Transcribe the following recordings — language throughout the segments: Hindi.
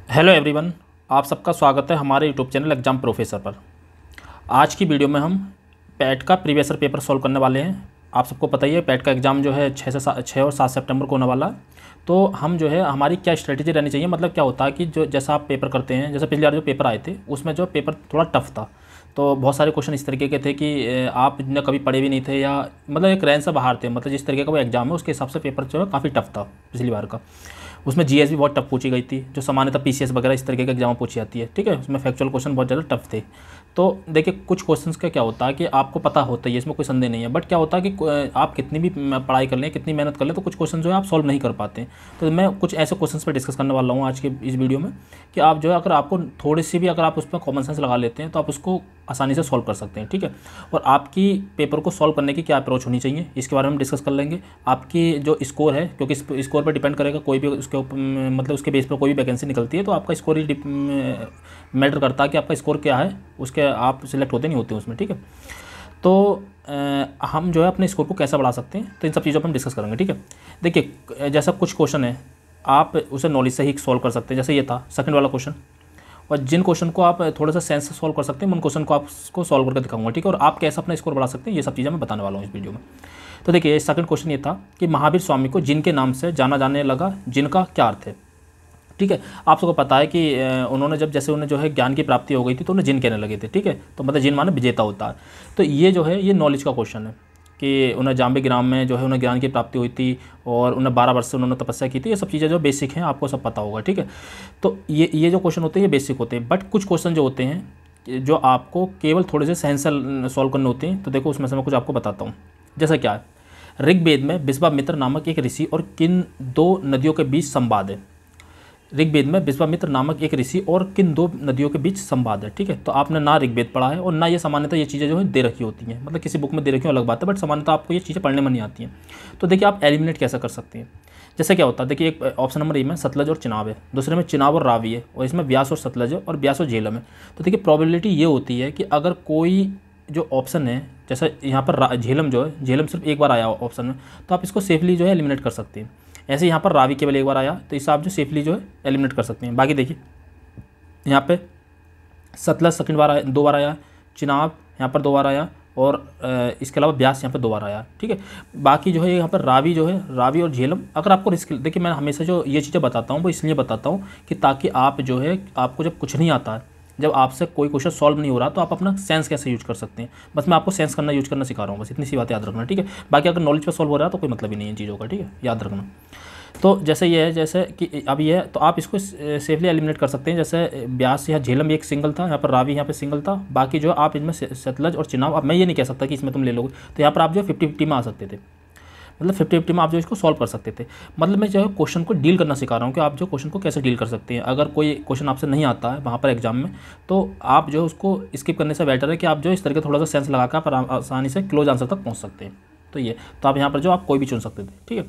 हेलो एवरीवन, आप सबका स्वागत है हमारे यूट्यूब चैनल एग्जाम प्रोफेसर पर। आज की वीडियो में हम पैट का प्रीवियस ईयर पेपर सॉल्व करने वाले हैं। आप सबको पता ही है पैट का एग्ज़ाम जो है 6 और 7 सितंबर को होने वाला है। तो हम जो है हमारी क्या स्ट्रेटेजी रहनी चाहिए, मतलब क्या होता है कि जो जैसा आप पेपर करते हैं, जैसे पिछली बार जो पेपर आए थे उसमें जो पेपर थोड़ा टफ था, तो बहुत सारे क्वेश्चन इस तरीके के थे कि आप ने कभी पढ़े भी नहीं थे या मतलब एक रेंज से बाहर थे। मतलब जिस तरीके का वो एग्ज़ाम है उसके हिसाब से पेपर जो है काफ़ी टफ था पिछली बार का। उसमें जीएस भी बहुत टफ पूछी गई थी, जो सामान्यतः पीसीएस वगैरह इस तरीके के एग्जाम पूछी जाती है। ठीक है, उसमें फैक्चुअल क्वेश्चन बहुत ज़्यादा टफ थे। तो देखिए कुछ क्वेश्चंस का क्या होता है कि आपको पता होता है, इसमें कोई संदेह नहीं है, बट क्या होता है कि आप कितनी भी पढ़ाई कर लें, कितनी मेहनत कर लें, तो कुछ क्वेश्चन जो है आप सॉल्व नहीं कर पाते हैं। तो मैं कुछ ऐसे क्वेश्चंस पर डिस्कस करने वाला हूँ आज के इस वीडियो में कि आप जो है अगर आपको थोड़ी सी भी अगर आप उस पर कॉमन सेंस लगा लेते हैं तो आप उसको आसानी से सॉल्व कर सकते हैं। ठीक है, और आपकी पेपर को सॉल्व करने की क्या अप्रोच होनी चाहिए इसके बारे में हम डिस्कस कर लेंगे। आपकी जो स्कोर है, क्योंकि स्कोर पर डिपेंड करेगा, कोई भी उसके ऊपर मतलब उसके बेस पर कोई भी वैकेंसी निकलती है तो आपका स्कोर ही मैटर करता है कि आपका स्कोर क्या है, उसके आप सिलेक्ट होते नहीं होते उसमें। ठीक है, तो हम जो है अपने स्कोर को कैसे बढ़ा सकते हैं, तो इन सब चीज़ों पर हम डिस्कस करेंगे। ठीक है, देखिए जैसा कुछ क्वेश्चन है आप उसे नॉलेज से ही सॉल्व कर सकते हैं। जैसे ये था सेकंड वाला क्वेश्चन, और जिन क्वेश्चन को आप थोड़ा सा सेंस से सॉल्व कर सकते हैं उन क्वेश्चन को आपको सॉल्व करके दिखाऊंगा। ठीक है, और आप कैसे अपना स्कोर बढ़ा सकते हैं ये सब चीज़ें मैं बताने वाला हूँ इस वीडियो में। तो देखिए सेकंड क्वेश्चन ये था कि महावीर स्वामी को जिनके नाम से जाना जाने लगा, जिनका क्या अर्थ है। ठीक है, आप सबको पता है कि उन्होंने जब जैसे उन्हें जो है ज्ञान की प्राप्ति हो गई थी तो उन्हें जिन कहने लगे थे। ठीक है, तो मतलब जिन माने विजेता होता है। तो ये जो है ये नॉलेज का क्वेश्चन है कि उन्हें जाम्बे ग्राम में जो है उन्हें ज्ञान की प्राप्ति हुई थी और उन्हें 12 वर्ष से उन्होंने तपस्या की थी। ये सब चीज़ें जो बेसिक हैं आपको सब पता होगा। ठीक है, तो ये जो क्वेश्चन होते हैं ये बेसिक होते हैं, बट कुछ क्वेश्चन जो होते हैं जो आपको केवल थोड़े से सहन से सॉल्व करने होते हैं। तो देखो उसमें से मैं कुछ आपको बताता हूँ। जैसा क्या है, ऋग्वेद में विश्वामित्र नामक एक ऋषि और किन दो नदियों के बीच संवाद है। ऋग्वेद में विश्वामित्र नामक एक ऋषि और किन दो नदियों के बीच संवाद है। ठीक है, तो आपने ना ऋग्वेद पढ़ा है और ना ये सामान्यतः ये चीज़ें जो है दे रखी होती हैं, मतलब किसी बुक में दे रखी हो अलग बात है, बट सामान्यतः आपको ये चीज़ें पढ़ने में नहीं आती हैं। तो देखिए आप एलिमिनेट कैसे कर सकते हैं। जैसे क्या होता है, देखिए एक ऑप्शन नंबर ए में सतलज और चिनाब है, दूसरे में चिनाब और रावी है, और इसमें ब्यास और सतलज है और ब्यास और झेलम है। तो देखिए प्रोबेबिलिटी ये होती है कि अगर कोई जो ऑप्शन है, जैसे यहाँ पर झेलम जो है, झेलम सिर्फ एक बार आया ऑप्शन में, तो आप इसको सेफली जो है एलिमिनेट कर सकते हैं। ऐसे यहाँ पर रावी केवल एक बार आया तो इससे आप जो सेफली जो है एलिमिनेट कर सकते हैं। बाकी देखिए यहाँ पे सतलज सेकंड बार आया, 2 बार आया, चिनाब यहाँ पर 2 बार आया, और इसके अलावा ब्यास यहाँ पर 2 बार आया। ठीक है, बाकी जो है यहाँ पर रावी जो है, रावी और झेलम अगर आपको रिस्क, देखिए मैं हमेशा जो ये चीज़ें बताता हूँ वो इसलिए बताता हूँ कि ताकि आप जो है आपको जब कुछ नहीं आता है, जब आपसे कोई क्वेश्चन सॉल्व नहीं हो रहा तो आप अपना सेंस कैसे यूज कर सकते हैं। बस मैं आपको सेंस करना यूज करना सिखा रहा हूँ, बस इतनी सी बात याद रखना। ठीक है, बाकी अगर नॉलेज पे सॉल्व हो रहा है तो कोई मतलब ही नहीं है चीज़ों का। ठीक है, याद रखना। तो जैसे ये है, जैसे कि अब ये है तो आप इसको सेफली एलिमिनेट कर सकते हैं। जैसे ब्यास या झेलम एक सिंगल था, यहाँ पर रावी यहाँ पे सिंगल था, बाकी जो आप इनमें सतलज और चिनाब, अब मैं ये नहीं कह सकता कि इसमें तुम ले लोगे, तो यहाँ पर आप जो 50-50 में आ सकते थे, मतलब 50-50 में आप जो इसको सॉल्व कर सकते थे। मतलब मैं जो है क्वेश्चन को डील करना सिखा रहा हूँ कि आप जो क्वेश्चन को कैसे डील कर सकते हैं। अगर कोई क्वेश्चन आपसे नहीं आता है वहाँ पर एग्जाम में, तो आप जो उसको स्किप करने से बेटर है कि आप जो इस तरह का थोड़ा सा सेंस लगा कर आसानी से क्लोज आंसर तक पहुँच सकते हैं। तो ये तो आप यहाँ पर जो आप कोई भी चुन सकते थे। ठीक है,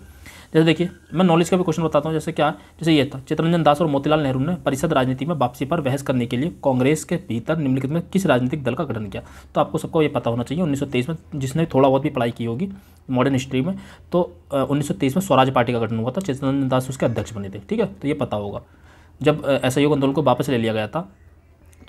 जैसे देखिए मैं नॉलेज का भी क्वेश्चन बताता हूँ। जैसे क्या, जैसे ये था, चित्तरंजन दास और मोतीलाल नेहरू ने परिषद राजनीति में वापसी पर बहस करने के लिए कांग्रेस के भीतर निम्नलिखित में किस राजनीतिक दल का गठन किया। तो आपको सबको ये पता होना चाहिए 1923 में, जिसने थोड़ा बहुत भी पढ़ाई की होगी मॉडर्न हिस्ट्री में, तो 1923 में स्वराज पार्टी का गठन हुआ था, चित्तरंजन दास उसके अध्यक्ष बने थे। ठीक है, तो ये पता होगा। जब असहयोग आंदोलन को वापस ले लिया गया था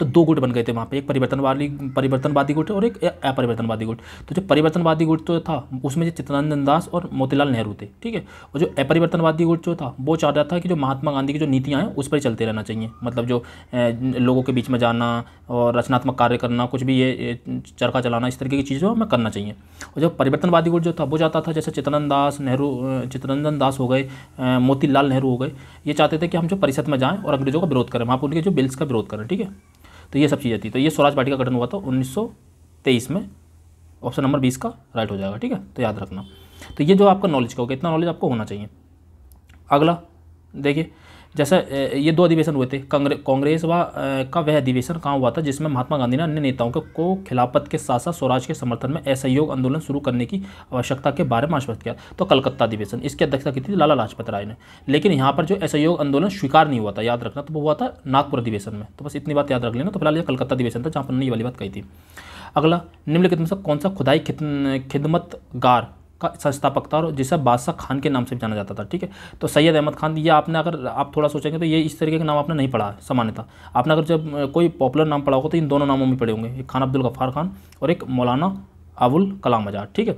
तो 2 गुट बन गए थे वहाँ पे, एक परिवर्तनवादी गुट और एक अपरिवर्तनवादी गुट। तो जो परिवर्तनवादी गुट तो था उसमें जो चित्तरंजन दास और मोतीलाल नेहरू थे। ठीक है, और जो अपरिवर्तनवादी गुट जो था वो चाह रहा था कि जो महात्मा गांधी की जो नीतियाँ हैं उस पर ही चलते रहना चाहिए, मतलब जो लोगों के बीच में जाना और रचनात्मक कार्य करना, कुछ भी ये चरखा चलाना, इस तरीके की चीज़ों में करना चाहिए। और जो परिवर्तनवादी गुट जो था वो चाहता था, जैसे चित्तरंजन दास हो गए, मोतीलाल नेहरू हो गए, ये चाहते थे कि हम जो परिषद में जाएँ और अंग्रेजों का विरोध करें, वहाँ पर उनके जो बिल्स का विरोध करें। ठीक है, तो ये सब चीज़ें थी। तो ये स्वराज पार्टी का गठन हुआ था 1923 में, ऑप्शन नंबर 20 का राइट हो जाएगा। ठीक है, तो याद रखना। तो ये जो आपका नॉलेज का होगा, इतना नॉलेज आपको होना चाहिए। अगला देखिए, जैसे ये 2 अधिवेशन हुए थे, कांग्रेस का वह अधिवेशन कहाँ हुआ था जिसमें महात्मा गांधी ने अन्य नेताओं को खिलाफत के साथ साथ स्वराज के समर्थन में असहयोग आंदोलन शुरू करने की आवश्यकता के बारे में आश्वस्त किया। तो कलकत्ता अधिवेशन, इसकी अध्यक्षता की थी लाला लाजपत राय ने, लेकिन यहाँ पर जो असहयोग आंदोलन स्वीकार नहीं हुआ था, याद रखना, तो वो हुआ था नागपुर अधिवेशन में। तो बस इतनी बात याद रख लेना। तो फिलहाल ये कलकत्ता अधिवेशन था जहाँ पर ये वाली बात कही थी। अगला, निम्नलिखित में से कौन सा खुदाई खिदमतगार का संस्थापक था और जिसे बादशाह खान के नाम से भी जाना जाता था। ठीक है, तो सैयद अहमद खान, ये आपने अगर आप थोड़ा सोचेंगे तो ये इस तरीके के नाम आपने नहीं पढ़ा है सामान्यतः। आपने अगर जब कोई पॉपुलर नाम पढ़ा होगा तो इन दोनों नामों में पढ़े होंगे, एक खान अब्दुल गफ्फार खान और एक मौलाना अबुल कलाम आज़ाद। ठीक है,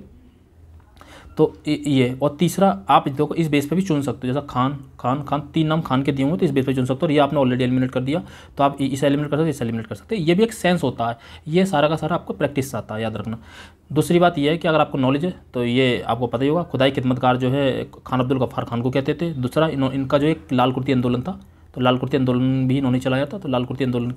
तो ये, और तीसरा आप देखो इस बेस पे भी चुन सकते हो, जैसा खान खान खान, 3 नाम खान के दिए होंगे तो इस बेस पे चुन सकते हो, और ये आपने ऑलरेडी एलिमिनेट कर दिया तो आप इसे एलिमिनेट कर सकते हो, इसे एलिमिनेट कर सकते हैं। ये भी एक सेंस होता है, ये सारा का सारा आपको प्रैक्टिस आता है, याद रखना। दूसरी बात ये है कि अगर आपको नॉलेज है तो ये आपको पता ही होगा, खुदाई खिदमतगार जो है खान अब्दुल गफ्फार खान को कहते थे। दूसरा इनका जो एक लाल कुर्ती आंदोलन था, तो लाल कुर्ती आंदोलन भी इन्होंने चलाया था, तो लाल कुर्ती आंदोलन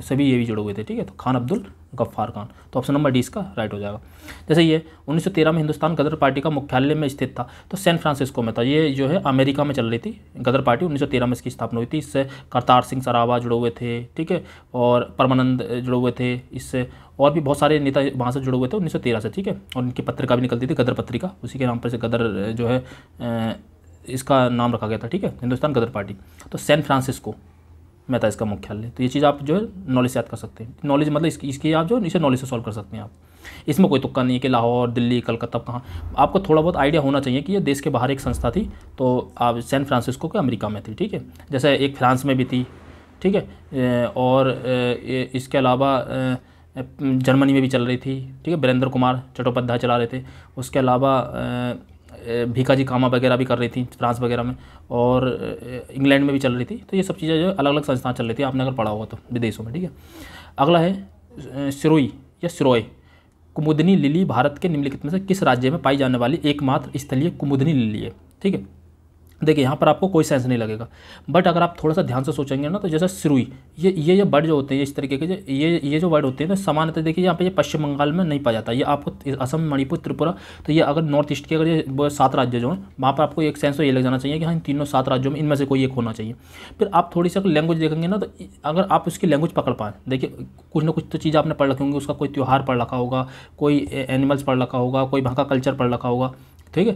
सभी ये भी जुड़े हुए थे। ठीक है, तो खान अब्दुल गफ्फार खान, तो ऑप्शन नंबर डी इसका राइट हो जाएगा। जैसे ये 1913 में हिंदुस्तान गदर पार्टी का मुख्यालय में स्थित था, तो सैन फ्रांसिस्को में था। ये जो है अमेरिका में चल रही थी गदर पार्टी, 1913 में इसकी स्थापना हुई थी। इससे करतार सिंह सराभा जुड़े हुए थे, ठीक है, और परमानंद जुड़े हुए थे इससे, और भी बहुत सारे नेता वहाँ से जुड़े हुए थे 1913 से। ठीक है, और इनकी पत्रिका भी निकलती थी गदर पत्रिका, उसी के नाम पर से गदर जो है इसका नाम रखा गया था। ठीक है, हिंदुस्तान गदर पार्टी, तो सैन फ्रांसिस्को में था इसका मुख्यालय। तो ये चीज़ आप जो है नॉलेज से याद कर सकते हैं। नॉलेज मतलब इसकी आप जो इसे नॉलेज से सॉल्व कर सकते हैं आप। इसमें कोई तुक्का नहीं है कि लाहौर, दिल्ली, कलकत्ता कहाँ, आपको थोड़ा बहुत आइडिया होना चाहिए कि ये देश के बाहर एक संस्था थी, तो आप सैन फ्रांसिस्को के अमेरिका में थी। ठीक है, जैसे एक फ्रांस में भी थी। ठीक है, और इसके अलावा जर्मनी में भी चल रही थी। ठीक है, वीरेंद्र कुमार चट्टोपाध्याय चला रहे थे। उसके अलावा भीखाजी कामा वगैरह भी कर रही थी फ्रांस वगैरह में, और इंग्लैंड में भी चल रही थी। तो ये सब चीज़ें जो अलग अलग संस्थान चल रही थी, आपने अगर पढ़ा होगा तो विदेशों में। ठीक है, अगला है सिरोई या सिरोय। कुमुदनी लिली भारत के निम्नलिखित में से किस राज्य में पाई जाने वाली एकमात्र स्थलीय कुमुदनी लिली है। ठीक है, देखिए यहाँ पर आपको कोई सेंस नहीं लगेगा, बट अगर आप थोड़ा सा ध्यान से सोचेंगे ना, तो जैसे सिरुई, ये वर्ड जो होते हैं इस तरीके के, ये जो वर्ड होते हैं ना, सामान्यतः देखिए यहाँ पे ये पश्चिम बंगाल में नहीं पाया जाता, ये आपको असम, मणिपुर, त्रिपुरा, तो ये अगर नॉर्थ ईस्ट के अगर ये 7 राज्य जो हैं वहाँ पर आपको एक सेंस तो ये लग जाना चाहिए कि हाँ इन तीनों 7 राज्यों में इनमें से कोई एक होना चाहिए। फिर आप थोड़ी सी लैंग्वेज देखेंगे ना, तो अगर आप उसकी लैंग्वेज पकड़ पाएँ, देखिए कुछ ना कुछ तो चीज़ आपने पढ़ रखी होंगी, उसका कोई त्यौहार पढ़ रखा होगा, कोई एनिमल्स पढ़ रखा होगा, कोई वहाँ का कल्चर पढ़ रखा होगा। ठीक है,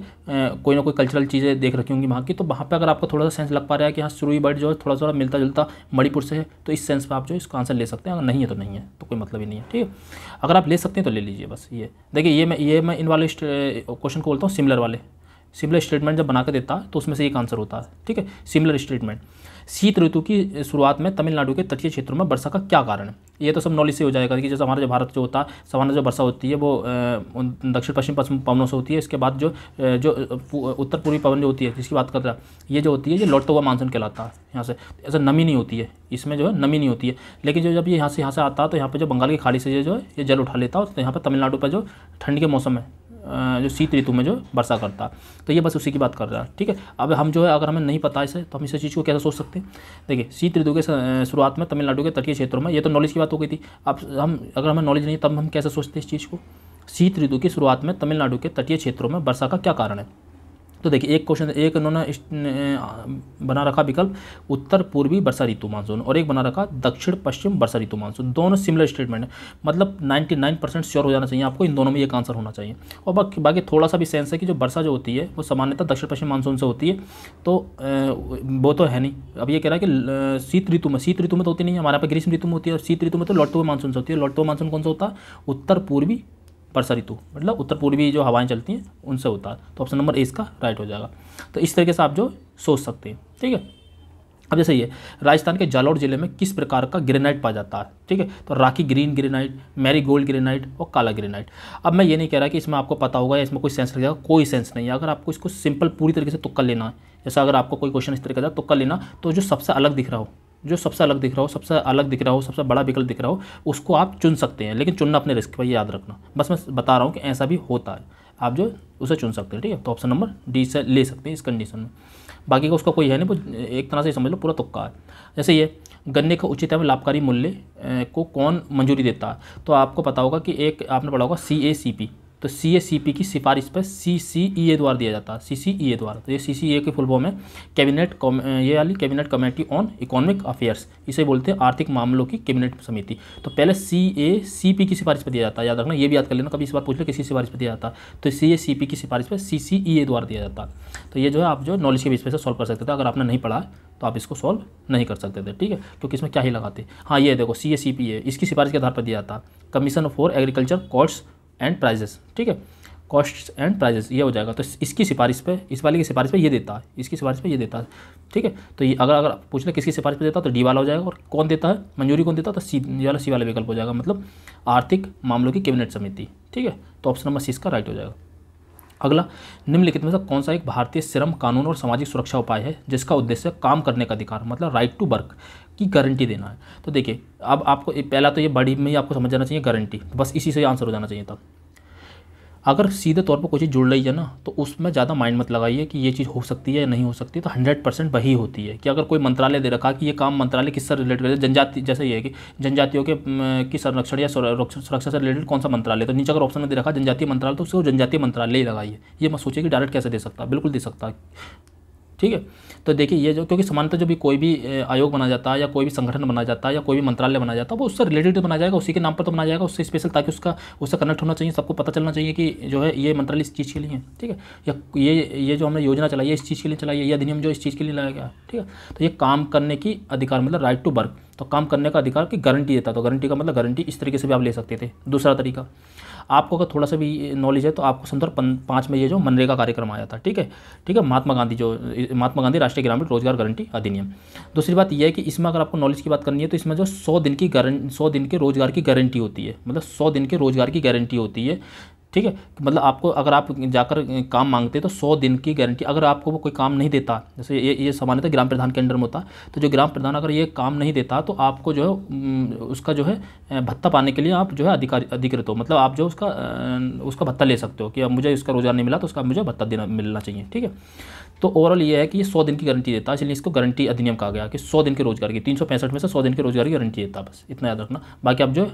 कोई ना कोई कल्चरल चीज़ें देख रखी होंगी वहाँ की, तो वहाँ पे अगर आपको थोड़ा सा सेंस लग पा रहा है कि हाँ सिरुई बर्ड जो है थोड़ा सा मिलता जुलता मणिपुर से है, तो इस सेंस पे आप जो इसका आंसर ले सकते हैं। अगर नहीं है तो नहीं है, तो कोई मतलब ही नहीं है। ठीक है, अगर आप ले सकते हैं तो ले लीजिए बस। ये देखिए, ये मैं इन वाले क्वेश्चन को बोलता हूँ सिमिलर वाले। सिमिलर स्टेटमेंट जब बना के देता है तो उसमें से एक आंसर होता है। ठीक है, सिमिलर स्टेटमेंट। शीत ऋतु की शुरुआत में तमिलनाडु के तटीय क्षेत्रों में वर्षा का क्या कारण है। ये तो सब नॉलेज से हो जाएगा कि जैसे हमारा जो भारत जो होता है, सामान्य जो वर्षा होती है वो दक्षिण पश्चिम पवनों से होती है। इसके बाद जो उत्तर पूर्वी पवन जो होती है, जिसकी बात कर रहा है, ये जो होती है ये लौटता हुआ मानसून कहलाता है। यहाँ से ऐसा नमी नहीं होती है, इसमें जो है नमी नहीं होती है, लेकिन जो जब ये यहाँ से आता है तो यहाँ पर जो बंगाल की खाड़ी से जो है ये जल उठा लेता है, तो यहाँ पर तमिलनाडु पर जो ठंड के मौसम है, जो शीत ऋतु में जो वर्षा करता है, तो ये बस उसी की बात कर रहा है। ठीक है, अब हम जो है अगर हमें नहीं पता इसे, तो हम इस चीज़ को कैसे सोच सकते हैं। देखिए, शीत ऋतु के शुरुआत में तमिलनाडु के तटीय क्षेत्रों में, ये तो नॉलेज की बात हो गई थी। अब हम अगर हमें नॉलेज नहीं तब हम कैसे सोचते इस चीज़ को। शीत ऋतु की शुरुआत में तमिलनाडु के तटीय क्षेत्रों में वर्षा का क्या कारण है। तो देखिए, एक क्वेश्चन, एक उन्होंने बना रखा विकल्प उत्तर पूर्वी वर्षा ऋतु मानसून, और एक बना रखा दक्षिण पश्चिम वर्षा ऋतु मानसून। दोनों सिमिलर स्टेटमेंट है, मतलब 99% श्योर हो जाना चाहिए आपको, इन दोनों में एक आंसर होना चाहिए। और बाकी थोड़ा सा भी सेंस है कि जो वर्षा जो होती है वो सामान्यतः दक्षिण पश्चिम मानसून से होती है, तो वो तो है नहीं। अब ये कह रहा है कि शीत ऋतु में तो होती नहीं है, हमारे यहाँ पे ग्रीष्म ऋतु में होती है, और शीत ऋतु में तो लौटते हुए मानसून से होती है। लौटते हुए मानसून कौन सा होता है, उत्तर पूर्वी वर्षा ऋतु, मतलब उत्तर पूर्वी जो हवाएं चलती हैं उनसे होता है। तो ऑप्शन नंबर ए इसका राइट हो जाएगा। तो इस तरीके से आप जो सोच सकते हैं। ठीक है, अब जैसे ये राजस्थान के जालौर जिले में किस प्रकार का ग्रेनाइट पाया जाता है। ठीक है, तो Rakhi green granite, marigold granite और काला ग्रेनाइट। अब मैं ये नहीं कह रहा कि इसमें आपको पता होगा या इसमें कोई सेंस लगेगा, कोई सेंस नहीं है। अगर आपको इसको सिंपल पूरी तरीके से तुक्का लेना है, जैसा अगर आपको कोई क्वेश्चन इस तरीके का तुक्का लेना, तो जो सबसे अलग दिख रहा हो, सबसे बड़ा विकल्प दिख रहा हो, उसको आप चुन सकते हैं, लेकिन चुनना अपने रिस्क पर, याद रखना। बस मैं बता रहा हूँ कि ऐसा भी होता है, आप जो उसे चुन सकते हैं। ठीक है, तो ऑप्शन नंबर डी से ले सकते हैं इस कंडीशन में। बाकी का उसका कोई है नहीं, वो एक तरह से समझ लो पूरा तुक्का है। जैसे ये गन्ने का उचित एवं लाभकारी मूल्य को कौन मंजूरी देता है, तो आपको पता होगा कि एक आपने पढ़ा होगा CACP, तो CACP की सिफारिश पर CCEA द्वारा दिया जाता है, CCEA द्वारा। तो ये CCEA की फुल फॉर्म है cabinet committee on economic affairs, इसे बोलते हैं आर्थिक मामलों की कैबिनेट समिति। तो पहले CACP की सिफारिश पर दिया जाता है, याद रखना, ये भी याद कर लेना, कभी इस बार पूछ ले किसी सिफारिश पर दिया जाता है, तो CACP की सिफारिश पर CCEA द्वारा दिया जाता है। तो ये जो है आप जो नॉलेज के बेस पे से सॉल्व कर सकते थे, अगर आपने नहीं पढ़ा तो आप इसको सॉल्व नहीं कर सकते थे। ठीक है, क्योंकि इसमें क्या ही लगाते। हाँ, ये देखो CACP है, इसकी सिफारिश के आधार पर दिया जाता है, commission for agriculture cost and prices. ठीक है, कॉस्ट एंड प्राइजेस ये हो जाएगा। तो इसकी सिफारिश पे, इस वाले की सिफारिश पे ये देता है, इसकी सिफारिश पे ये देता है, ठीक है। तो ये अगर पूछ ले किसकी सिफारिश पे देता है तो डी वाला हो जाएगा, और कौन देता है, मंजूरी कौन देता है, तो सी वाला विकल्प हो जाएगा, मतलब आर्थिक मामलों की कैबिनेट समिति, ठीक है। तो ऑप्शन नंबर सी इसका राइट हो जाएगा। अगला, निम्नलिखित में से कौन सा एक भारतीय श्रम कानून और सामाजिक सुरक्षा उपाय है जिसका उद्देश्य काम करने का अधिकार, मतलब राइट टू वर्क की गारंटी देना है। तो देखिए, अब आपको पहला तो ये बड़ी में ही आपको समझ जाना चाहिए गारंटी, बस इसी से आंसर हो जाना चाहिए था। अगर सीधे तौर पर कोई चीज़ जुड़ रही है ना, तो उसमें ज़्यादा माइंड मत लगाइए कि ये चीज़ हो सकती है या नहीं हो सकती। तो 100% वही होती है कि अगर कोई मंत्रालय दे रखा कि ये काम मंत्रालय किससे रिलेटेड है, जनजाति, जैसे ये है कि जनजातियों के की संरक्षण या सुरक्षा से रिलेटेड कौन सा मंत्रालय, तो नीचे अगर ऑप्शन में दे रखा जनजातीय मंत्रालय, तो उसको जनजातीय मंत्रालय ही लगाइए। ये मत सोचिए कि डायरेक्ट कैसे दे सकता है, बिल्कुल दे सकता है, ठीक है। तो देखिए, ये जो, क्योंकि सामान्यतः जो भी कोई भी आयोग बना जाता है या कोई भी संगठन बना जाता है या कोई भी मंत्रालय बना जाता है, वो उससे रिलेटेड बना जाएगा, उसी के नाम पर तो बना जाएगा, उससे स्पेशल, ताकि उससे कनेक्ट होना चाहिए, सबको पता चलना चाहिए कि जो है ये मंत्रालय इस चीज़ के लिए है, ठीक है। या ये जो हमने योजना चलाई है इस चीज़ के लिए चलाई है, ये अधिनियम जो इस चीज़ के लिए लाया गया, ठीक है। तो ये काम करने की अधिकार, मतलब राइट टू वर्क, तो काम करने का अधिकार की गारंटी देता है। तो गारंटी का मतलब गारंटी इस तरीके से भी आप ले सकते थे। दूसरा तरीका, आपको अगर थोड़ा सा भी नॉलेज है तो आपको सन 2005 में ये जो मनरेगा कार्यक्रम आया था, ठीक है, महात्मा गांधी राष्ट्रीय ग्रामीण रोजगार गारंटी अधिनियम। दूसरी बात यह है कि इसमें अगर आपको नॉलेज की बात करनी है तो इसमें जो 100 दिन के रोजगार की गारंटी होती है, मतलब 100 दिन के रोजगार की गारंटी होती है, ठीक है। मतलब आपको, अगर आप जाकर काम मांगते तो 100 दिन की गारंटी, अगर आपको वो कोई काम नहीं देता, जैसे ये सामान्यतः ग्राम प्रधान के अंडर में होता है, तो जो ग्राम प्रधान अगर ये काम नहीं देता तो आपको जो है उसका जो है भत्ता पाने के लिए आप जो है अधिकृत हो, मतलब आप जो उसका भत्ता ले सकते हो कि अब मुझे इसका रोजगार नहीं मिला तो उसका मुझे भत्ता मिलना चाहिए, ठीक है। तो ओवरऑल ये है कि ये 100 दिन की गारंटी देता है, इसलिए इसको गारंटी अधिनियम कहा गया कि 100 दिन के रोजगार की, 365 में से 100 दिन के रोजगार की गारंटी देता है, बस इतना याद रखना। बाकी आप जो है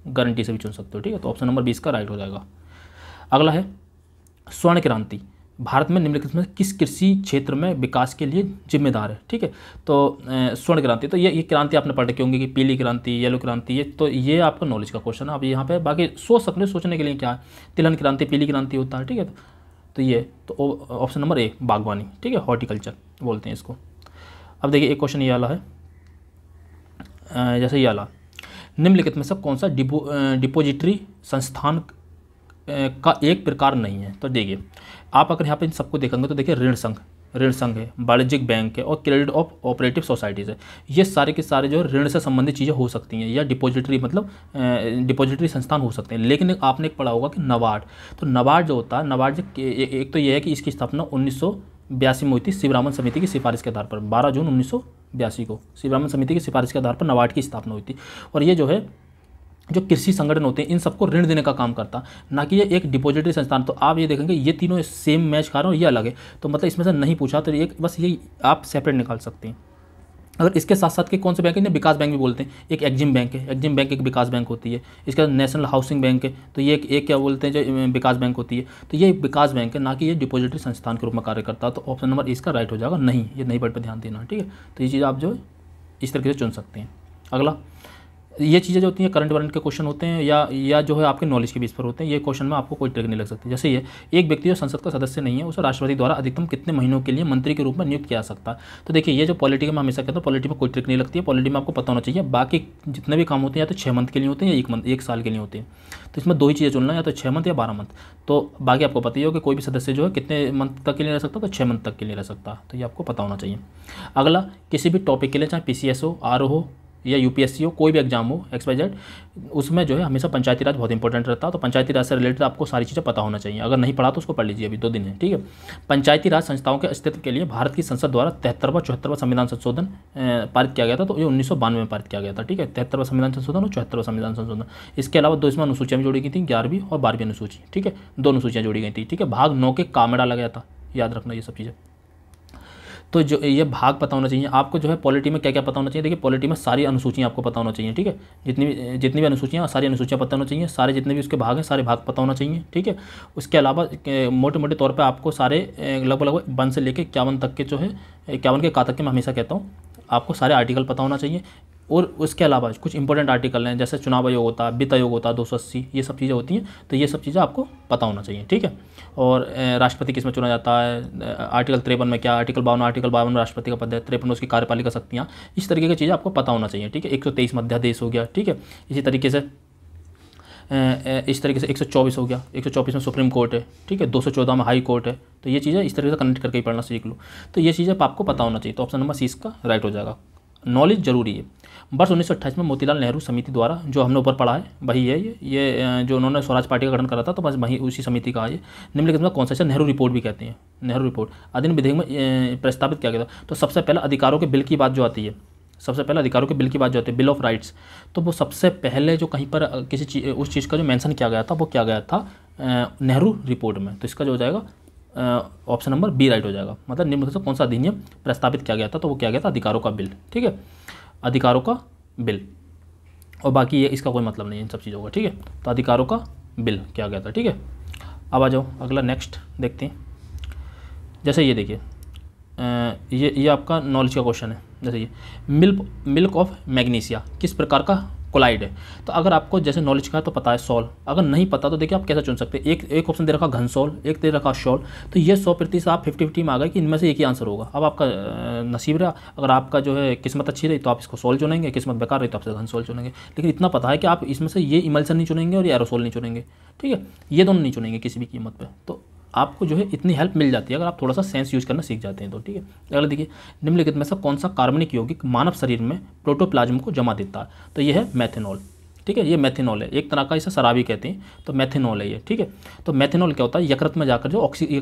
गारंटी से भी चुन सकते हो, ठीक है। तो ऑप्शन नंबर 20 का राइट हो जाएगा। अगला है स्वर्ण क्रांति, भारत में निम्नलिखित में किस कृषि क्षेत्र में विकास के लिए जिम्मेदार है, ठीक है। तो स्वर्ण क्रांति, तो ये क्रांति आपने पढ़ रखी होंगी कि पीली क्रांति, येलो क्रांति, ये आपका नॉलेज का क्वेश्चन है। अब यहाँ पे बाकी सोचने के लिए क्या है, तिलहन क्रांति, पीली क्रांति होता है, ठीक है। तो ये तो ऑप्शन नंबर ए बागवानी, ठीक है, हॉर्टिकल्चर बोलते हैं इसको। अब देखिए एक क्वेश्चन ये वाला है, जैसे ये वाला, निम्नलिखित में से कौन सा डिपोजिटरी संस्थान का एक प्रकार नहीं है। तो देखिए, आप अगर यहाँ पे इन सबको देखेंगे तो देखिए ऋण संघ है, वाणिज्यिक बैंक है और क्रेडिट ऑफ ऑपरेटिव सोसाइटीज़ है। ये सारे के सारे जो ऋण से संबंधित चीज़ें हो सकती हैं, या डिपॉजिटरी मतलब डिपॉजिटरी संस्थान हो सकते हैं। लेकिन आपने एक पढ़ा होगा कि नाबार्ड, तो नाबार्ड जो होता है, नाबार्ड एक तो ये है कि इसकी स्थापना 1982 में हुई थी शिवरामन समिति की सिफारिश के आधार पर। 12 जून 1982 को शिवरामन समिति की सिफारिश के आधार पर नाबार्ड की स्थापना हुई थी। और ये जो है, जो कृषि संगठन होते हैं इन सबको ऋण देने का काम करता, ना कि ये एक डिपॉजिटरी संस्थान। तो आप ये देखेंगे ये तीनों सेम मैच खा रहे हैं और ये अलग है, तो मतलब इसमें से नहीं पूछा तो एक बस ये आप सेपरेट निकाल सकते हैं। अगर इसके साथ साथ के कौन से बैंक है, विकास बैंक भी बोलते हैं, एक एग्जिम बैंक है, एग्जिम बैंक एक विकास बैंक होती है। इसके बाद नेशनल हाउसिंग बैंक है, तो ये एक क्या बोलते हैं, जो विकास बैंक होती है। तो ये विकास बैंक है, ना कि ये डिपॉजिटरी संस्थान के रूप में कार्य करता है। तो ऑप्शन नंबर इसका राइट हो जाएगा नहीं, ये नहीं वर्ड पर ध्यान देना, ठीक है। तो ये चीज़ आप जो इस तरीके से चुन सकते हैं। अगला, ये चीज़ें जो होती हैं करंट वारंट के क्वेश्चन होते हैं या जो है आपके नॉलेज के बेस पर होते हैं। ये क्वेश्चन में आपको कोई ट्रिक नहीं लग सकती। जैसे ये, एक व्यक्ति जो संसद का सदस्य नहीं है उसे राष्ट्रपति द्वारा अधिकतम कितने महीनों के लिए मंत्री के रूप में नियुक्त किया जा सकता है। तो देखिए, ये जो पॉलिटी में हमेशा कहते हैं, पॉलिटी में कोई ट्रिक नहीं लगती है, पॉलिटी में आपको पता होना चाहिए। बाकी जितने भी काम होते हैं या तो 6 मंथ के लिए होते हैं या 1 साल के लिए होते हैं। तो इसमें 2 ही चीज़ें चुनना है, या तो 6 मंथ या 12 मंथ। तो बाकी आपको पता ही हो कि कोई भी सदस्य जो है कितने मंथ तक के लिए रह सकता है, तो 6 मंथ तक के लिए रह सकता है। तो ये आपको पता होना चाहिए। अगला, किसी भी टॉपिक के लिए, चाहे PCS हो, RO हो या UPSC हो, कोई भी एग्जाम हो XYZ, उसमें जो है हमेशा पंचायती राज बहुत इंपॉर्टेंट रहता है। तो पंचायती राज से रिलेटेड आपको सारी चीज़ें पता होना चाहिए। अगर नहीं पढ़ा तो उसको पढ़ लीजिए, अभी 2 दिन है, ठीक है। पंचायती राज संस्थाओं के अस्तित्व के लिए भारत की संसद द्वारा 73वां 74वां संविधान संशोधन पारित किया गया था। तो ये 1992 में पारित किया गया था, ठीक है। 73वां संविधान संशोधन और 74वां संविधान संशोधन। इसके अलावा 2 इसमें अनुसूचियाँ भी जोड़ी गई थी, 11वीं और 12वीं अनुसूची, ठीक है। 2 अनुसूचियाँ जोड़ी गई थी, ठीक है। भाग 9 के का में डाला गया था, याद रखना ये सब चीज़ें। तो जो ये भाग पता होना चाहिए आपको, जो है पॉलिटी में क्या क्या पता होना चाहिए। देखिए, पॉलिटी में सारी अनुसूचियाँ आपको पता होना चाहिए, ठीक है। जितनी भी अनुसूचियाँ, सारी अनुसूचियाँ पता होना चाहिए, सारे जितने भी उसके भाग हैं सारे भाग पता होना चाहिए, ठीक है। उसके अलावा मोटे मोटे तौर पे आपको सारे लगभग 1 से लेकर 51 तक के जो है 51 के का तक के मैं हमेशा कहता हूँ, आपको सारे आर्टिकल पता होना चाहिए। और उसके अलावा कुछ इंपॉर्टेंट आर्टिकल हैं, जैसे चुनाव आयोग होता है, वित्त आयोग होता है 280, ये सब चीज़ें होती हैं। तो ये सब चीज़ें आपको पता होना चाहिए, ठीक है। और राष्ट्रपति किस में चुना जाता है, आर्टिकल 53 में क्या, आर्टिकल 52 में राष्ट्रपति का पद है, 53 में उसकी कार्यपालिका शक्तियाँ, इस तरीके की चीज़ें आपको पता होना चाहिए, ठीक है। 123 मध्यादेश हो गया, ठीक है। इसी तरीके से इस तरीके से 124 हो गया, 124 में सुप्रीम कोर्ट है, ठीक है, 214 में हाई कोर्ट है। तो ये चीज़ें इस तरीके से कनेक्ट करके ही पढ़ना सीख लो। तो ये चीज़ें आपको पता होना चाहिए। तो ऑप्शन नंबर सी इसका राइट हो जाएगा। नॉलेज जरूरी है। वर्ष 1928 में मोतीलाल नेहरू समिति द्वारा, जो हमने ऊपर पढ़ा है वही है ये जो उन्होंने स्वराज पार्टी का गठन करा था, तो बस वही उसी समिति का है। निम्नलिखित में कौन सा है? नेहरू रिपोर्ट भी कहते हैं। नेहरू रिपोर्ट अधिनियम विधेयक में प्रस्तावित किया गया था। तो सबसे पहले अधिकारों के बिल की बात जो आती है, सबसे पहले अधिकारों के बिल की बात जो आती है, बिल ऑफ राइट्स, तो वो सबसे पहले जो कहीं पर किसी चीज़ उस चीज़ का जो मेंशन किया गया था वो क्या गया था? नेहरू रिपोर्ट में। तो इसका जो हो जाएगा ऑप्शन नंबर बी राइट हो जाएगा। मतलब निम्नलिखित से कौन सा अधिनियम प्रस्तावित किया गया था? तो वो क्या गया था? अधिकारों का बिल, ठीक है, अधिकारों का बिल। और बाकी ये इसका कोई मतलब नहीं है इन सब चीज़ों का, ठीक है। तो अधिकारों का बिल क्या गया था, ठीक है। अब आ जाओ अगला नेक्स्ट देखते हैं। जैसे ये देखिए, ये आपका नॉलेज का क्वेश्चन है। जैसे ये मिल्क ऑफ मैग्नीशिया किस प्रकार का कोलाइड है? तो अगर आपको जैसे नॉलेज का है तो पता है सॉल, अगर नहीं पता तो देखिए आप कैसे चुन सकते हैं। एक ऑप्शन दे रखा घनसॉल, एक दे रखा शॉल। तो ये 100% आप 50-50 में आ गए कि इनमें से एक ही आंसर होगा। अब आपका नसीब रहा, अगर आपका जो है किस्मत अच्छी रही तो आप इसको सॉल चुनेंगे, किस्मत बेकार रही तो आपसे घनसॉल चुनेंगे। लेकिन इतना पता है कि आप इसमें से ये इमल्सन नहीं चुनेंगे और ये एरोसोल नहीं चुनेंगे, ठीक है, ये दोनों नहीं चुनेंगे किसी भी कीमत पर। तो आपको जो है इतनी हेल्प मिल जाती है अगर आप थोड़ा सा सेंस यूज करना सीख जाते हैं तो, ठीक है। अगला देखिए, निम्नलिखित में से कौन सा कार्बनिक यौगिक मानव शरीर में प्रोटोप्लाज्म को जमा देता है? तो ये है मेथेनॉल, ठीक है, ये मेथेनॉल है। एक तरह का इसे शराबी कहते हैं, तो मेथेनॉल है ये, ठीक है। तो मेथेनॉल क्या होता है? यकृत में जाकर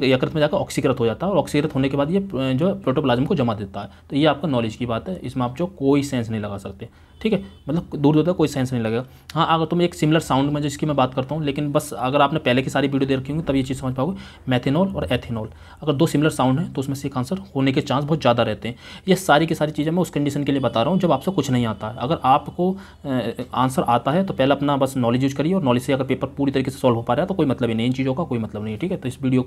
यकृत में जाकर ऑक्सीकृत हो जाता है और ऑक्सीकृत होने के बाद ये जो है प्रोटोप्लाज्म को जमा देता है। तो ये आपका नॉलेज की बात है, इसमें आप जो कोई सेंस नहीं लगा सकते, ठीक है, मतलब दूर दूर तक कोई सेंस नहीं लगेगा। हाँ, अगर तुम एक सिमिलर साउंड में जिसकी मैं बात करता हूँ, लेकिन बस अगर आपने पहले की सारी वीडियो देख रखी होंगी तब ये चीज़ समझ पाओगे। मेथेनॉल और एथेनॉल अगर दो सिमिलर साउंड है तो उसमें से एक आंसर होने के चांस बहुत ज़्यादा रहते हैं। ये सारी की सारी चीज़ें मैं उस कंडीशन के लिए बता रहा हूँ जब आपसे कुछ नहीं आता है। अगर आपको आंसर आता है तो पहले अपना बस नॉलेज यूज करिए, और नॉलेज से अगर पेपर पूरी तरीके से सॉल्व हो पा रहा है तो कोई मतलब ही नहीं, इन चीज़ों का कोई मतलब नहीं है, ठीक है। तो इस वीडियो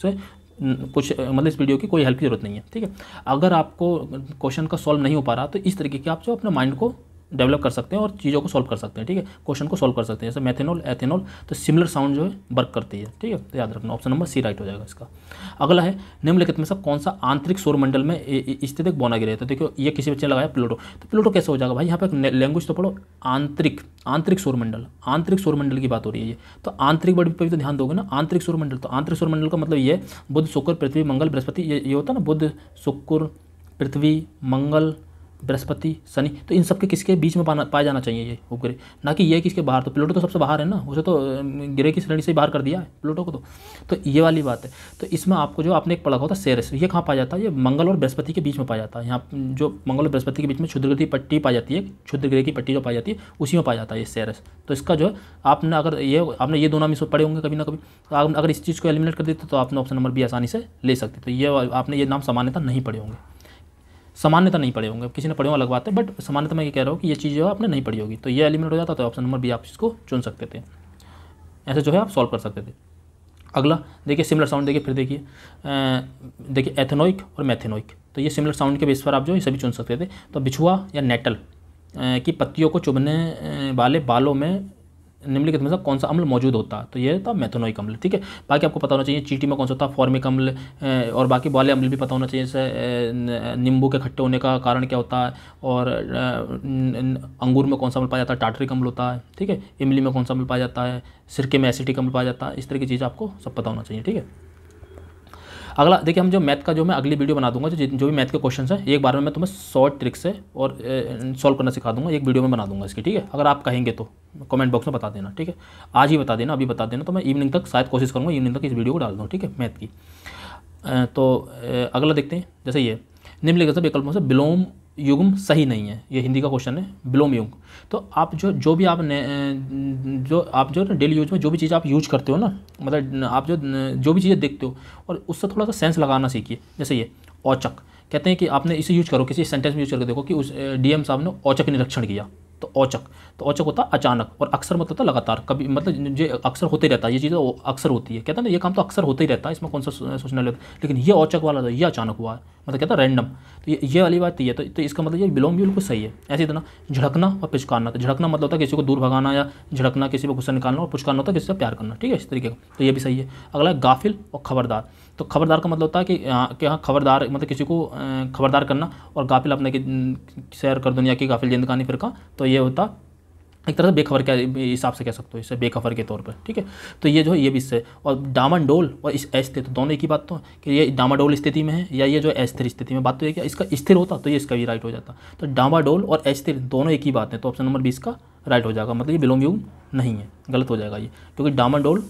से कुछ मतलब इस वीडियो की कोई हेल्प की जरूरत नहीं है, ठीक है। अगर आपको क्वेश्चन का सॉल्व नहीं हो पा रहा तो इस तरीके के आप जो अपने माइंड को डेवलप कर सकते हैं और चीज़ों को सॉल्व कर सकते हैं, ठीक है, क्वेश्चन को सॉल्व कर सकते हैं। जैसे मेथेनॉल, एथेनॉल, तो सिमिलर साउंड जो है वर्क करती है, ठीक है। तो याद रखना ऑप्शन नंबर सी राइट हो जाएगा इसका। अगला है, निम्नलिखित में से कौन सा आंतरिक सौरमंडल में स्थित एक बौनागिरी है? तो देखो ये किसी बच्चे ने लगाया प्लूटो, तो प्लूटो कैसे हो जाएगा भाई? यहाँ पे लैंग्वेज तो पढ़ो, आंतरिक सौरमंडल, आंतरिक सौरमंडल की बात हो रही है ये। तो आंतरिक वर्ड पर भी तो ध्यान दोगे ना, आंतरिक सौरमंडल। तो आंतरिक सौरमंडल का मतलब ये बुध, शुक्र, पृथ्वी, मंगल, बृहस्पति, ये होता है ना, बुध, शुक्र, पृथ्वी, मंगल, बृहस्पति, शनि। तो इन सब के किसके बीच में पाया जाना चाहिए ये उपग्रह, ना कि ये किसके बाहर। तो प्लूटो तो सबसे बाहर है ना, उसे तो ग्रह की श्रेणी से ही बाहर कर दिया है प्लूटो को। तो ये वाली बात है। तो इसमें आपको जो आपने एक पढ़ा होता है सेरस, ये कहाँ पाया जाता है? ये मंगल और बृहस्पति के बीच में पाया जाता है। यहाँ जो मंगल और बृहस्पति के बीच में क्षुद्र की पट्टी पाई जाती है, क्षुद्र ग्रह की पट्टी जो पाई जाती है उसी में पाया जाता है ये सेरस। तो इसका जो है आपने अगर ये दोनों में पढ़े होंगे कभी ना कभी, तो आप अगर इस चीज़ को एलिमिनेट कर देते तो आपने ऑप्शन नंबर बी आसानी से ले सकते। तो ये आपने ये नाम सामान्यता नहीं पढ़े होंगे, सामान्यता नहीं पढ़े होंगे, किसी ने पढ़े हो अलग बात है, बट सामान्यता मैं ये कह रहा हूँ कि ये चीज़ जो है आपने नहीं पढ़ी होगी। तो ये एलिमिनेट हो जाता, तो ऑप्शन नंबर बी आप इसको चुन सकते थे, ऐसे जो है आप सॉल्व कर सकते थे। अगला देखिए, सिमिलर साउंड देखिए, फिर देखिए एथेनोइक और मैथेनोइक। तो ये सिमिलर साउंड के बेस पर आप जो इसे भी चुन सकते थे। तो बिछुआ या नेटल की पत्तियों को चुभने वाले बालों में निम्नलिखित में से कौन सा अम्ल मौजूद होता है? तो ये था मेथेनोइक अम्ल, ठीक है। बाकी आपको पता होना चाहिए चींटी में कौन सा होता है, फॉर्मिक अम्ल, और बाकी वाले अम्ल भी पता होना चाहिए। जैसे नींबू के खट्टे होने का कारण क्या होता है, और अंगूर में कौन सा अम्ल पाया जाता है, टार्टरिक अम्ल होता है, ठीक है। इमली में कौन सा अम्ल पाया जाता है, सिरके में एसिटिक अम्ल पाया जाता है। इस तरह की चीज़ आपको सब पता होना चाहिए, ठीक है। अगला देखिए, हम जो मैथ का जो मैं अगली वीडियो बना दूंगा, जो भी मैथ के क्वेश्चन है एक बार में मैं तुम्हें शॉर्ट ट्रिक से और सॉल्व करना सिखा दूंगा, एक वीडियो में बना दूंगा इसकी, ठीक है। अगर आप कहेंगे तो कमेंट बॉक्स में बता देना, ठीक है। आज ही बता देना, अभी बता देना, तो मैं इवनिंग तक शायद कोशिश करूँगा इवनिंग तक इस वीडियो को डाल दूँ, ठीक है, मैथ की। तो अगला देखते हैं। जैसे ये निम्नलिखित विकल्पों से विलोम युग्म सही नहीं है, ये हिंदी का क्वेश्चन है, विलोम युग्म। तो आप जो भी आप जो डेली यूज में जो भी चीज़ आप यूज करते हो ना, मतलब आप जो भी चीज़ें देखते हो और उससे थोड़ा सा सेंस लगाना सीखिए। जैसे ये औचक, कहते हैं कि आपने इसे यूज करो, किसी सेंटेंस में यूज करके देखो कि उस डीएम साहब ने औचक निरीक्षण किया। तो औचक होता है अचानक, और अक्सर मतलब होता है लगातार, कभी मतलब जो अक्सर होते रहता है, ये चीज़ें अक्सर होती है। कहता है ना ये काम तो अक्सर होता ही रहता है, इसमें कौन सा सोचने लगता है। लेकिन ये औचक वाला था, ये अचानक हुआ है, मतलब कहता है रैंडम। तो ये वाली बात ये तो इसका मतलब ये विलोम बिल्कुल सही है। ऐसी तरह झड़कना और पुचकारना, तो झड़कना मतलब होता है किसी को दूर भगाना, या झड़कना किसी को गुस्सा निकालना, और पुचकारना होता है किसी से प्यार करना, ठीक है, इस तरीके का। तो ये भी सही है। अगला है गाफिल और खबरदार। तो खबरदार का मतलब होता है कि हाँ खबरदार मतलब किसी को खबरदार करना, और गाफिल अपने की सैर कर दुनिया की गाफिल जिंदगानी फिर का। तो ये होता एक तरह से बेखबर के हिसाब से कह सकते हो, इससे बेखबर के तौर पर, ठीक है। तो ये जो है ये भी इससे, और डामाडोल और इस अस्थिर, तो दोनों एक ही बात तो कि ये डामाडोल स्थिति में है या ये जो अस्थिर स्थिति में, बात तो ये क्या इसका स्थिर होता तो ये इसका भी राइट हो जाता। तो डामाडोल और अस्थिर दोनों एक ही बात है, तो ऑप्शन नंबर 20 का राइट हो जाएगा, मतलब ये विलोम युग्म नहीं है, गलत हो जाएगा ये, क्योंकि डामाडोल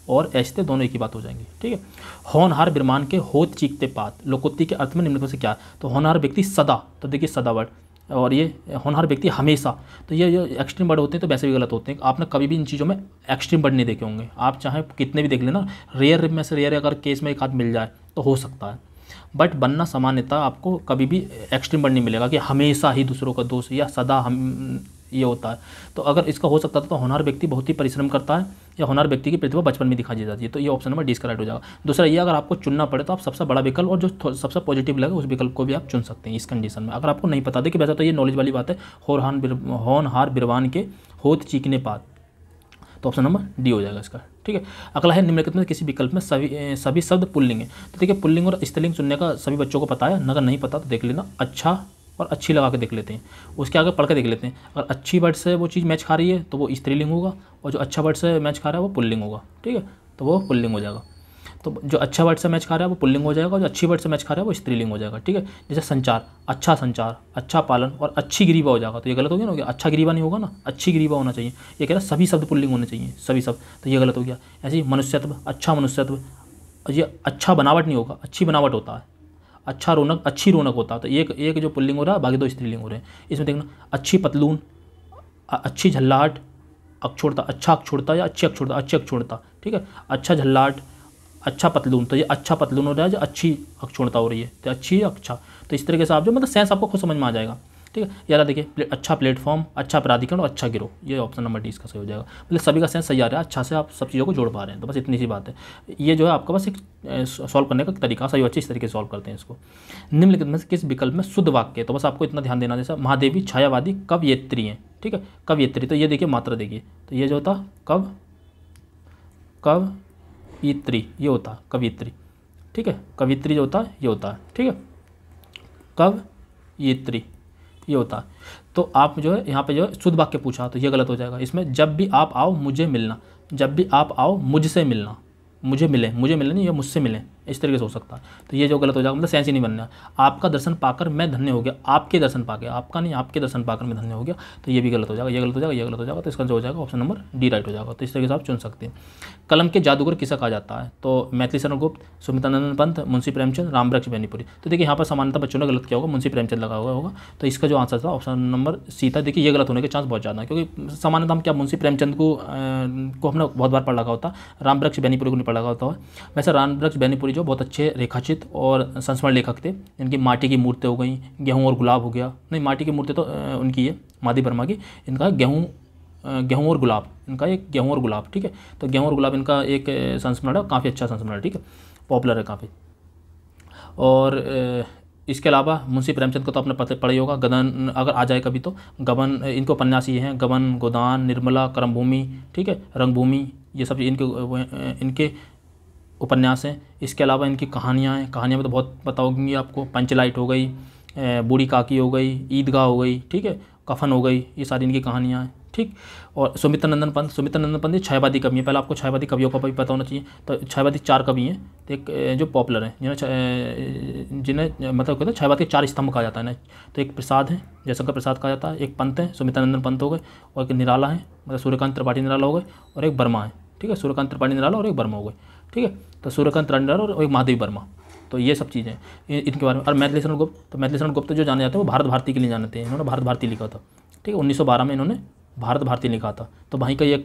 और अस्थिर दोनों एक ही बात हो जाएंगी, ठीक है। होनहार बिरमान के होत चीखते पात, लोकोक्ति के अर्थ में निम्न में से क्या, तो होनहार व्यक्ति सदा, तो देखिए सदा वर्ड, और ये होनहार व्यक्ति हमेशा, तो ये जो एक्सट्रीम वर्ड होते हैं तो वैसे भी गलत होते हैं। आपने कभी भी इन चीज़ों में एक्सट्रीम वर्ड नहीं देखे होंगे, आप चाहे कितने भी देख लेना, रेयर में से रेयर अगर केस में एक आध मिल जाए तो हो सकता है, बट बनना सामान्यतः आपको कभी भी एक्सट्रीम वर्ड नहीं मिलेगा कि हमेशा ही दूसरों का दोष या सदा हम ये होता है। तो अगर इसका हो सकता था तो होनहार व्यक्ति बहुत ही परिश्रम करता है या होनहार व्यक्ति की प्रतिभा बचपन में दिखाई जाती है, तो ये ऑप्शन नंबर 20 का राइट हो जाएगा। दूसरा ये, अगर आपको चुनना पड़े तो आप सबसे बड़ा विकल्प और जो सबसे पॉजिटिव लगे उस विकल्प को भी आप चुन सकते हैं इस कंडीशन में, अगर आपको नहीं पता। देखिए वैसे तो ये नॉलेज वाली बात है, होनहार बिरवान के होत चीखने पात, तो ऑप्शन नंबर डी हो जाएगा इसका, ठीक है। अगला है निम्नलिखित में किसी विकल्प में सभी शब्द पुल्लिंग है, तो देखिए पुल्लिंग और स्त्रीलिंग चुनने का सभी बच्चों को पता है, अगर नहीं पता तो देख लेना, अच्छा और अच्छी लगा के देख लेते हैं, उसके आगे पढ़ के देख लेते हैं। अगर अच्छी वर्ड से वो चीज़ मैच खा रही है तो वो स्त्रीलिंग होगा, और जो अच्छा वर्ड से मैच खा रहा है वो पुल्लिंग होगा, ठीक है, तो वो पुल्लिंग हो जाएगा। तो जो अच्छा वर्ड से मैच खा रहा है वो पुल्लिंग हो जाएगा, और जो अच्छी वर्ड से मैच खा रहा है वो स्त्रीलिंग हो जाएगा, ठीक है। जैसे संचार, अच्छा पालन और अच्छी ग्रीवा हो जाएगा, तो ये गलत हो गया ना, अच्छा ग्रीवा नहीं होगा ना, अच्छी ग्रीवा होना चाहिए, ये कह रहा है सभी शब्द पुल्लिंग होने चाहिए, सभी शब्द, तो ये गलत हो गया। ऐसे ही मनुष्यत्व, अच्छा मनुष्यत्व, ये अच्छा बनावट नहीं होगा, अच्छी बनावट होता है, अच्छा रौनक, अच्छी रौनक होता है, तो एक जो पुल्लिंग हो रहा है, बाकी दो स्त्रीलिंग हो रहे हैं। इसमें देखना, अच्छी पतलून, अच्छी झल्लाहट, अक्षुणता, अच्छा अक्षुणता या अच्छी अक्षुणता, ठीक है, अच्छा झल्लाहट, अच्छा पतलून, तो ये अच्छा पतलून हो रहा है, जो अच्छी अक्षुणता हो रही है, तो अच्छी अच्छा, तो इस तरीके से आप जो मतलब सेंस आपको खुद समझ में आ जाएगा, ठीक है। यार देखिए, अच्छा प्लेटफॉर्म, अच्छा प्राधिकरण और अच्छा गिरोह, ये ऑप्शन नंबर 20 का सही हो जाएगा, मतलब सभी का सेंस सही आ रहा है, अच्छा से आप सब चीज़ों को जोड़ पा रहे हैं, तो बस इतनी सी बात है। ये जो है आपका बस एक सॉल्व करने का तरीका, सही अच्छी इस तरीके से सॉल्व करते हैं इसको। निम्नलिखित में से किस विकल्प में शुद्ध वाक्य, तो बस आपको इतना ध्यान देना, जैसा महादेवी छायावादी कवयित्री हैं, ठीक है, कवयित्री, तो ये देखिए मात्रा देखिए, तो ये जो होता कवयित्री, ये होता है कवयित्री, ठीक है, कवयित्री जो होता है ये होता है, ठीक है, कवयित्री ये होता है। तो आप जो है यहाँ पे जो है शुद्ध वाक्य पूछा, तो ये गलत हो जाएगा। इसमें जब भी आप आओ मुझे मिलना, जब भी आप आओ मुझसे मिलना, मुझे मिले नहीं, ये मुझसे मिले, इस तरीके से हो सकता है, तो ये जो गलत हो जाएगा, मतलब सेंस ही नहीं बनना। आपका दर्शन पाकर मैं धन्य हो गया, आपके दर्शन पाकर, आपका नहीं आपके दर्शन पाकर मैं धन्य हो गया, तो ये भी गलत हो जाएगा, ये गलत हो जाएगा, ये गलत हो जाएगा, तो इसका जो हो जाएगा ऑप्शन नंबर डी राइट हो जाएगा। तो इस तरीके से आप चुन सकते हैं। कलम के जादूगर किसे कहा जाता है, तो मैथिली शरण गुप्त, सुमित्रानंद पंत, मुंशी प्रेमचंद, रामवृक्ष बेनीपुरी, तो देखिए यहाँ पर समानता बच्चों ने गलत किया होगा, मुंशी प्रेमचंद लगा हुआ होगा, तो इसका जो आंसर था ऑप्शन नंबर सी था। देखिए ये गलत होने के चांस बहुत ज़्यादा है, क्योंकि समानता हम क्या मुंशी प्रेमचंद को हमने बहुत बार पढ़ रखा होता, रामवृक्ष बेनीपुरी को नहीं पढ़ा होता है। वैसे रामवृक्ष बेनीपुरी जो बहुत अच्छे रेखाचित और संस्मरण लेखक थे, इनकी माटी की मूर्तें हो गई, गेहूँ और गुलाब हो गया, नहीं माटी की मूर्तें तो उनकी है माधी वर्मा की, इनका गेहूँ और गुलाब, इनका एक गेहूँ और गुलाब, ठीक है, तो गेहूँ और गुलाब इनका एक संस्मरण है, काफ़ी अच्छा संस्मरण है, ठीक है, पॉपुलर है काफ़ी। और इसके अलावा मुंशी प्रेमचंद को तो आपने पढ़ा ही होगा, गदन अगर आ जाए कभी तो गबन, इनके उपन्यास ये हैं, गबन, गोदान, निर्मला, कर्मभूमि, ठीक है, रंगभूमि, ये सब इनके उपन्यास हैं। इसके अलावा इनकी कहानियाँ हैं, कहानियाँ में तो बहुत पता होंगी आपको, पंचलाइट हो गई, बूढ़ी काकी हो गई, ईदगाह हो गई, ठीक है, कफन हो गई, ये सारी इनकी कहानियाँ हैं, ठीक। और सुमित्रानंद पंत ये छायावादी कवि हैं, पहले आपको छायावादी कवियों का भी पता होना चाहिए। तो छायावादी 4 कवि हैं, तो एक जो पॉपुलर हैं, जिन्हें मतलब कहते हैं छायावाद के 4 स्तंभ कहा जाता है ना, तो एक प्रसाद है, जयशंकर प्रसाद कहा जाता है, एक पंत है, सुमित्रानंद पंत हो गए, और एक निराला है, मतलब सूर्यकांत त्रिपाठी निराला हो गए, और एक वर्मा है, ठीक है, सूर्यकांत त्रिपाठी निराला और एक वर्मा हो गए, ठीक है, तो सूर्यकांत त्रिपाठी निराला और एक महादेवी वर्मा, तो ये सब चीज़ें इनके बारे में। और मैथिली शरण गुप्त, तो मैथिली शरण गुप्त जो जाने जाते हैं वो भारत भारती के लिए जानते हैं, इन्होंने भारत भारती लिखा था, ठीक है, 1912 में इन्होंने भारत भारती लिखा था। तो वहीं का ये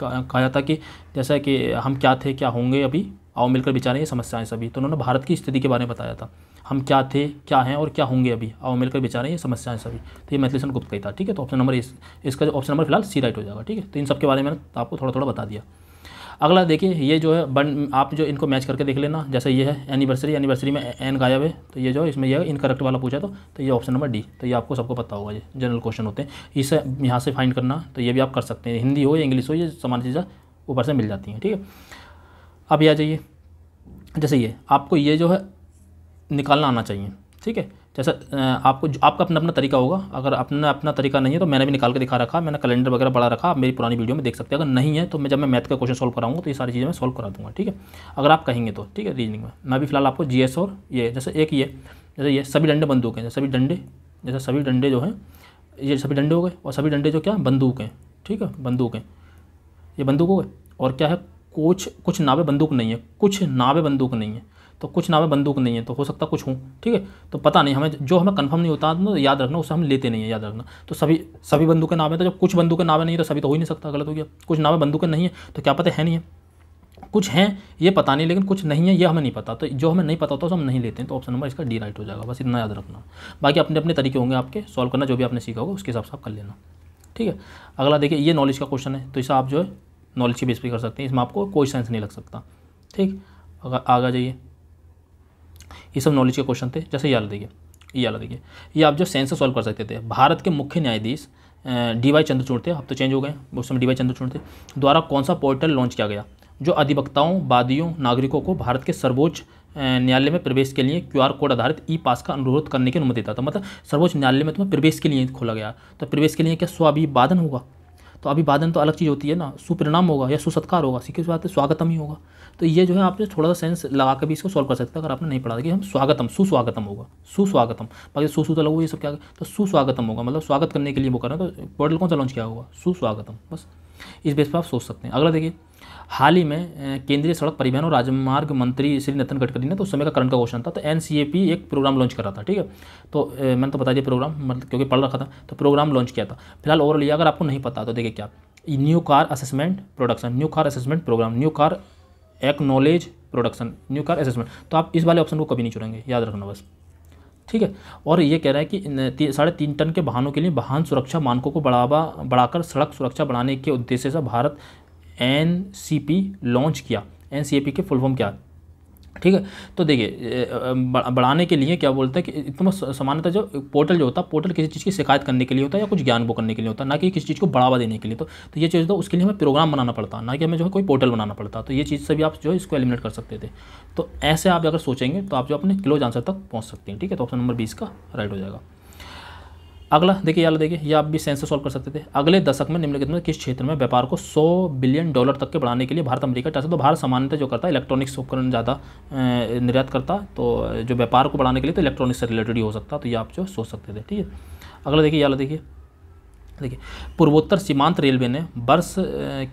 कहा जाता कि जैसा कि हम क्या थे क्या होंगे अभी, आओ मिलकर विचारें ये समस्याएं सभी, तो उन्होंने भारत की स्थिति के बारे में बताया था, हम क्या थे क्या हैं और क्या होंगे अभी, आओ मिलकर विचारें ये समस्याएं सभी, तो ये मैथिली शरण गुप्त का ही था, ठीक है। तो ऑप्शन नंबर इसका जो ऑप्शन नंबर फिलहाल सी राइट हो जाएगा, ठीक है। तो इन सब के बारे में मैंने आपको थोड़ा थोड़ा बता दिया। अगला देखिए, ये जो है आप जो इनको मैच करके देख लेना, जैसे ये है एनिवर्सरी में एन गायब है, तो ये जो इसमें ये इनकरेक्ट वाला पूछा तो ये ऑप्शन नंबर डी, तो ये आपको सबको पता होगा, ये जनरल क्वेश्चन होते हैं, इसे यहाँ से फाइंड करना, तो ये भी आप कर सकते हैं, हिंदी हो या इंग्लिश हो, ये समान चीज़ें ऊपर से मिल जाती हैं, ठीक है। अब ये आ जाइए, जैसे ये आपको ये जो है निकालना आना चाहिए, ठीक है। जैसा आपका अपना अपना तरीका होगा। अगर अपना अपना तरीका नहीं है तो मैंने भी निकाल के दिखा रखा, मैंने कैलेंडर वगैरह बड़ा रखा, आप मेरी पुरानी वीडियो में देख सकते हैं। अगर नहीं है तो जब मैं मैथ का क्वेश्चन सॉल्व कराऊंगा तो ये सारी चीज़ें मैं सॉल्व करा दूंगा, ठीक है, अगर आप कहेंगे तो, ठीक है। रीजनिंग में मैं भी फिलहाल आपको जीएस और ये जैसे एक ये जैसे ये सभी डंडे बंदूक हैं, जैसे सभी डंडे जो हैं ये सभी डंडे हो गए, और सभी डंडे जो क्या बंदूक हैं, ठीक है, बंदूक हैं, ये बंदूक हो गए। और क्या है, कुछ नावें बंदूक नहीं है, कुछ नावें बंदूक नहीं है, तो कुछ नावें बंदूक नहीं है तो हो सकता कुछ हूँ, ठीक है। तो पता नहीं, हमें जो हमें कंफर्म नहीं होता तो याद रखना, उससे हम लेते नहीं है, याद रखना। तो सभी बंदूकें नावें, तो जब कुछ बंदूकें नावें नहीं है तो सभी तो हो ही नहीं सकता, गलत हो गया। कुछ नावें बंदूकें नहीं है तो क्या पता है नहीं है, कुछ हैं ये पता नहीं, लेकिन कुछ नहीं है ये हमें नहीं पता। तो जो हमें नहीं पता होता तो हम नहीं लेते हैं, तो ऑप्शन नंबर इसका डी राइट हो जाएगा। बस इतना याद रखना, बाकी अपने अपने तरीके होंगे आपके सॉल्व करना, जो भी आपने सीखा होगा उसके हिसाब से आप कर लेना, ठीक है। अगला देखिए, ये नॉलेज का क्वेश्चन है, तो इसे आप जो है नॉलेज की बेस पे कर सकते हैं, इसमें आपको कोई सेंस नहीं लग सकता, ठीक। अगर आगे जाइए, ये सब नॉलेज के क्वेश्चन थे। जैसे ये वाला देखिए, ये आप जो सेंस से सॉल्व कर सकते थे। भारत के मुख्य न्यायाधीश डी.वाई. चंद्रचूड़ थे, अब तो चेंज हो गए, उस समय डी.वाई. चंद्रचूड़ थे, द्वारा कौन सा पोर्टल लॉन्च किया गया जो अधिवक्ताओं, वादियों, नागरिकों को भारत के सर्वोच्च न्यायालय में प्रवेश के लिए QR कोड आधारित ई पास का अनुरोध करने की अनुमति देता था। मतलब सर्वोच्च न्यायालय में तुम्हें प्रवेश के लिए खोला गया, तो प्रवेश के लिए क्या स्वाभिवादन होगा, तो अभिवादन तो अलग चीज़ होती है ना, सुपरिणाम होगा या सुसत्कार होगा, सीखी बात है, स्वागतम ही होगा। तो ये जो है आपने थोड़ा सा सेंस लगा के भी इसको सॉल्व कर सकते हैं, अगर आपने नहीं पढ़ा कि हम स्वागतम, सुस्वागतम होगा, सुस्वागतम, बाकी सु तो लगो ये सब क्या, तो सुस्वागतम होगा, मतलब स्वागत करने के लिए वो कर रहे हैं, तो पोर्टल कौन सा लॉन्च किया होगा, सुस्वागतम। बस इस बेस पर आप सोच सकते हैं। अगला देखिए, हाल ही में केंद्रीय सड़क परिवहन और राजमार्ग मंत्री श्री नितिन गडकरी ने, तो उस समय का करंट का क्वेश्चन था, तो NCAP एक प्रोग्राम लॉन्च कर रहा था, ठीक है। तो मैंने तो बता दिया प्रोग्राम, मतलब क्योंकि पढ़ रखा था, तो प्रोग्राम लॉन्च किया था। फिलहाल ओवरऑल ये, अगर आपको नहीं पता तो देखिए क्या, new car assessment production, new car assessment program, new car acknowledge production, new car assessment, तो आप इस वाले ऑप्शन को कभी नहीं चुनेंगे, याद रखना बस, ठीक है। और ये कह रहा है कि 3.5 टन के वाहनों के लिए वाहन सुरक्षा मानकों को बढ़ाकर सड़क सुरक्षा बढ़ाने के उद्देश्य से भारत NCP लॉन्च किया। NCAP के फुल फॉर्म क्या है, ठीक है। तो देखिए बढ़ाने के लिए क्या बोलते हैं कि तुम सामान्यतः जो पोर्टल जो होता है, पोर्टल किसी चीज़ की शिकायत करने के लिए होता है या कुछ ज्ञान वो करने के लिए होता है, ना कि किसी चीज़ को बढ़ावा देने के लिए। तो ये चीज़, तो उसके लिए हमें प्रोग्राम बनाना पड़ता, ना कि हमें जो है कोई पोर्टल बनाना पड़ता। तो ये चीज़ से भी आप जो है इसको एलिमिनेट कर सकते थे। तो ऐसे आप अगर सोचेंगे तो आप जो अपने क्लोज आंसर तक पहुँच सकते हैं, ठीक है। तो ऑप्शन नंबर 20 का राइट हो जाएगा। अगला देखिए, ये आप भी सेंस से सॉल्व कर सकते थे। अगले दशक में निम्नलिखित में किस क्षेत्र में व्यापार को $100 बिलियन तक के बढ़ाने के लिए भारत अमेरिका टैक्स, तो भारत सामान्यतः जो करता है इलेक्ट्रॉनिक्स उपकरण ज़्यादा निर्यात करता, तो जो व्यापार को बढ़ाने के लिए तो इलेक्ट्रॉनिक्स से रिलेटेड ही हो सकता, तो ये आप जो सोच सकते थे, ठीक है। अगला देखिए, पूर्वोत्तर सीमांत रेलवे ने वर्ष